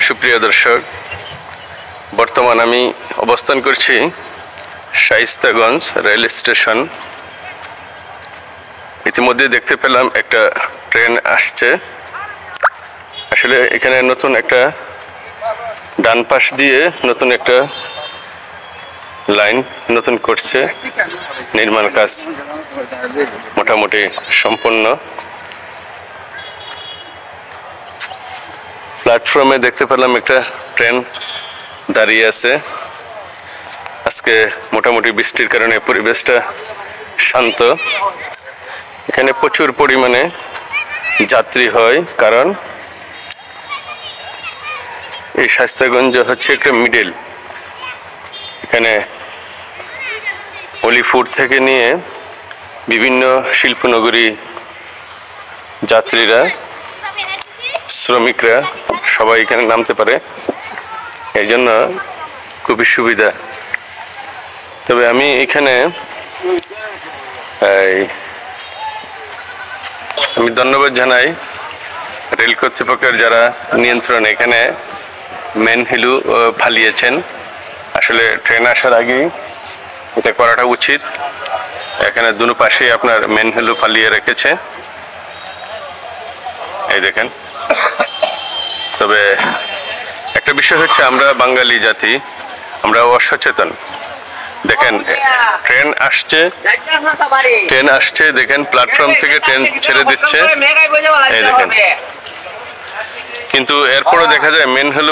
সুপ্রিয় দর্শক, বর্তমান আমি অবস্থান করছি শায়েস্তাগঞ্জ রেল স্টেশন। ইতিমধ্যে দেখতে পেলাম একটা ট্রেন আসছে। আসলে এখানে নতুন একটা ডান পাশ দিয়ে নতুন একটা লাইন নতুন করছে, নির্মাণ কাজ মোটামুটি সম্পূর্ণ। প্ল্যাটফর্মে দেখতে পেলাম একটা ট্রেন দাঁড়িয়ে আছে। আজকে মোটামুটি বৃষ্টির কারণে পরিবেশটা শান্ত। এখানে প্রচুর পরিমাণে যাত্রী হয়, কারণ এই শায়েস্তাগঞ্জ হচ্ছে একটা মিডল। এখানে অলিপুর থেকে নিয়ে বিভিন্ন শিল্পনগরী যাত্রীরা, শ্রমিকরা সবাই এখানে নামতে পারে, এই জন্য খুবই সুবিধা। তবে আমি এখানে আমি ধন্যবাদ জানাই রেল কর্তৃপক্ষের যারা নিয়ন্ত্রণ এখানে ম্যানহোল ফালিয়েছেন। আসলে ট্রেন আসার আগেই এটা করাটা উচিত। এখানে দুনো পাশেই আপনার ম্যানহোল ফালিয়ে রেখেছে, এই দেখেন। তবে একটা বিষয় হচ্ছে, আমরা বাঙালি জাতি, আমরা অসচেতন। দেখেন ট্রেন আসছে, দেখেন প্ল্যাটফর্ম থেকে ট্রেন ছেড়ে দিচ্ছে, এই দেখেন। কিন্তু এরপরও দেখা যায় ম্যানহোল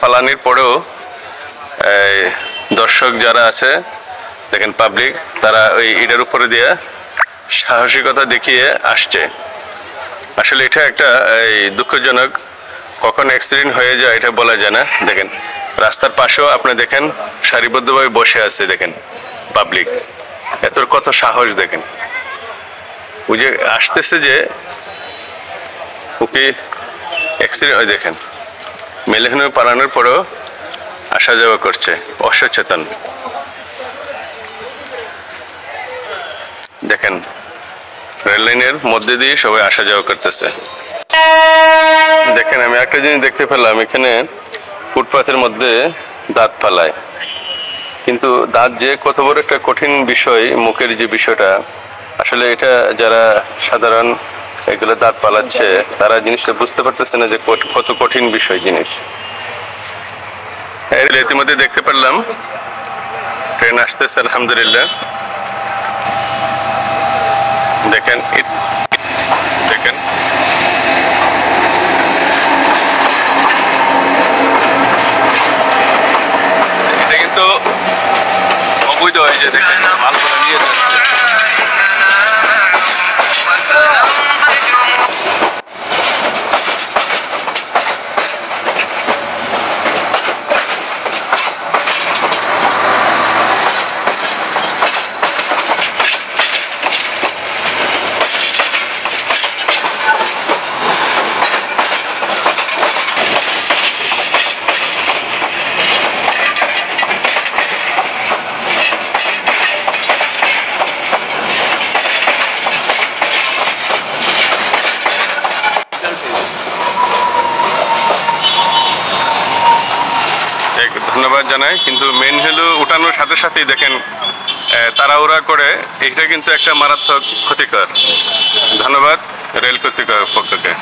পালানির পরেও দর্শক যারা আছে, দেখেন পাবলিক, তারা ওই ইটার উপরে দিয়ে সাহসিকতা দেখিয়ে আসছে। আসলে এটা একটা দুঃখজনক, কখন অ্যাক্সিডেন্ট হয়ে যায় এটা বলা যায় না। দেখেন রাস্তার পাশেও আপনি দেখেন সারিবদ্ধভাবে বসে আছে, দেখেন পাবলিক, এত কত সাহস। দেখেন ওই যে আসতেছে যে ওকে অ্যাক্সিডেন্ট, দেখেন মেলেহনে পালানোর পরেও আসা যাওয়া করছে, অসচেতন। দেখেন রেল লাইনের মধ্যে দিয়ে সবাই আসা যাওয়া করতেছে। দেখেন আমি একটা জিনিস দেখতে পেলাম, এখানে ফুটপাথের মধ্যে দাঁত ফালায়। কিন্তু দাঁত যে কত বড় একটা কঠিন বিষয়, মুখের যে বিষয়টা, আসলে এটা যারা সাধারণ এগুলো দাঁত পালাচ্ছে তারা জিনিসটা বুঝতে পারতেছে না যে কত কঠিন বিষয় জিনিস। ইতিমধ্যে দেখতে পারলাম ট্রেন আসতেছে, আলহামদুলিল্লাহ। দেখেন দেখেন এটা কিন্তু অবৈধ হয়ে যায়। দেখেন মালগুলো নিয়ে যাচ্ছে। ধন্যবাদ জানাই। কিন্তু ম্যানহোল উঠানোর সাথে সাথেই দেখেন তাড়াহুড়া করে, এটা কিন্তু একটা মারাত্মক ক্ষতিকর। ধন্যবাদ রেল কর্তৃপক্ষকে।